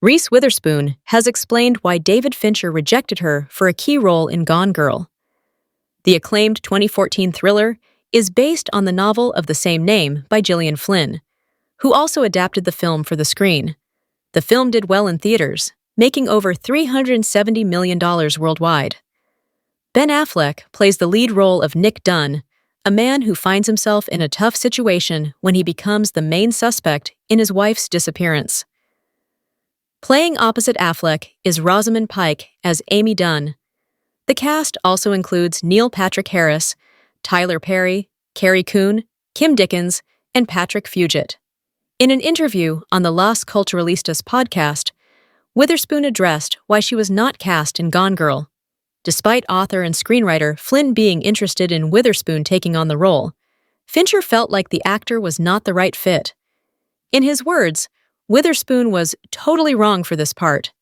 Reese Witherspoon has explained why David Fincher rejected her for a key role in Gone Girl. The acclaimed 2014 thriller is based on the novel of the same name by Gillian Flynn, who also adapted the film for the screen. The film did well in theaters, making over $370 million worldwide. Ben Affleck plays the lead role of Nick Dunn, a man who finds himself in a tough situation when he becomes the main suspect in his wife's disappearance. Playing opposite Affleck is Rosamund Pike as Amy Dunn. The cast also includes Neil Patrick Harris, Tyler Perry, Carrie Coon, Kim Dickens, and Patrick Fugit. In an interview on the Las Culturalistas podcast, Witherspoon addressed why she was not cast in Gone Girl. Despite author and screenwriter Flynn being interested in Witherspoon taking on the role, Fincher felt like the actor was not the right fit. In his words, Witherspoon was totally wrong for this part.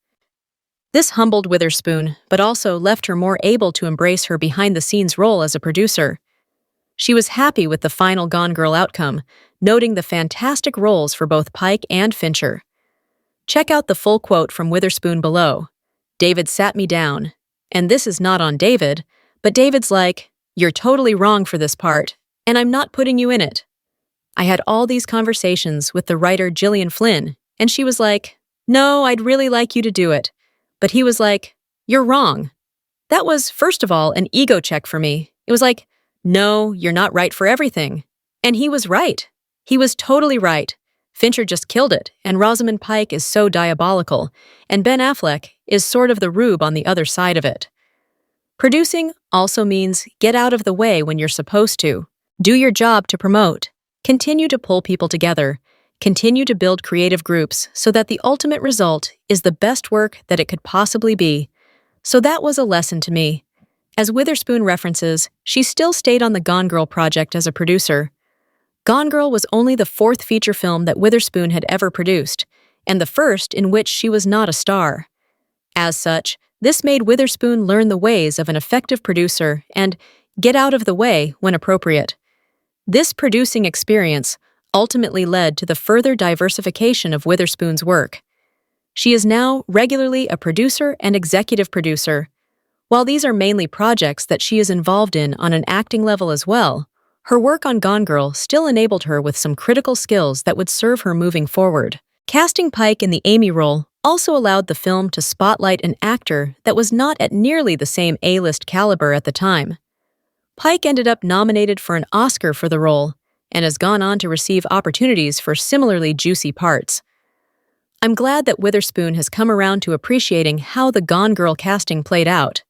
This humbled Witherspoon, but also left her more able to embrace her behind-the-scenes role as a producer. She was happy with the final Gone Girl outcome, noting the fantastic roles for both Pike and Fincher. Check out the full quote from Witherspoon below. "David sat me down, and this is not on David, but David's like, 'You're totally wrong for this part, and I'm not putting you in it.' I had all these conversations with the writer Gillian Flynn, and she was like, 'No, I'd really like you to do it.' But he was like, 'You're wrong.' That was, first of all, an ego check for me. It was like, 'No, you're not right for everything.' And he was right. He was totally right. Fincher just killed it, and Rosamund Pike is so diabolical, and Ben Affleck is sort of the rube on the other side of it." Producing also means get out of the way when you're supposed to. Do your job to promote. Continue to pull people together. Continue to build creative groups so that the ultimate result is the best work that it could possibly be. So that was a lesson to me. As Witherspoon references, she still stayed on the Gone Girl project as a producer. Gone Girl was only the fourth feature film that Witherspoon had ever produced, and the first in which she was not a star. As such, this made Witherspoon learn the ways of an effective producer and get out of the way when appropriate. This producing experience ultimately led to the further diversification of Witherspoon's work. She is now regularly a producer and executive producer. While these are mainly projects that she is involved in on an acting level as well, her work on Gone Girl still enabled her with some critical skills that would serve her moving forward. Casting Pike in the Amy role also allowed the film to spotlight an actor that was not at nearly the same A-list caliber at the time. Pike ended up nominated for an Oscar for the role and has gone on to receive opportunities for similarly juicy parts. I'm glad that Witherspoon has come around to appreciating how the Gone Girl casting played out.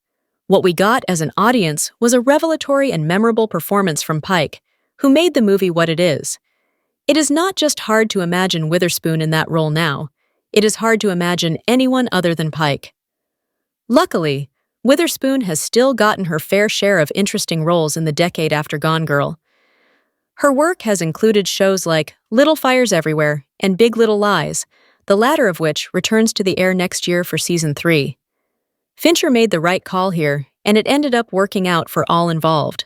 What we got as an audience was a revelatory and memorable performance from Pike, who made the movie what it is. It is not just hard to imagine Witherspoon in that role now, it is hard to imagine anyone other than Pike. Luckily, Witherspoon has still gotten her fair share of interesting roles in the decade after Gone Girl. Her work has included shows like Little Fires Everywhere and Big Little Lies, the latter of which returns to the air next year for Season 3. Fincher made the right call here, and it ended up working out for all involved.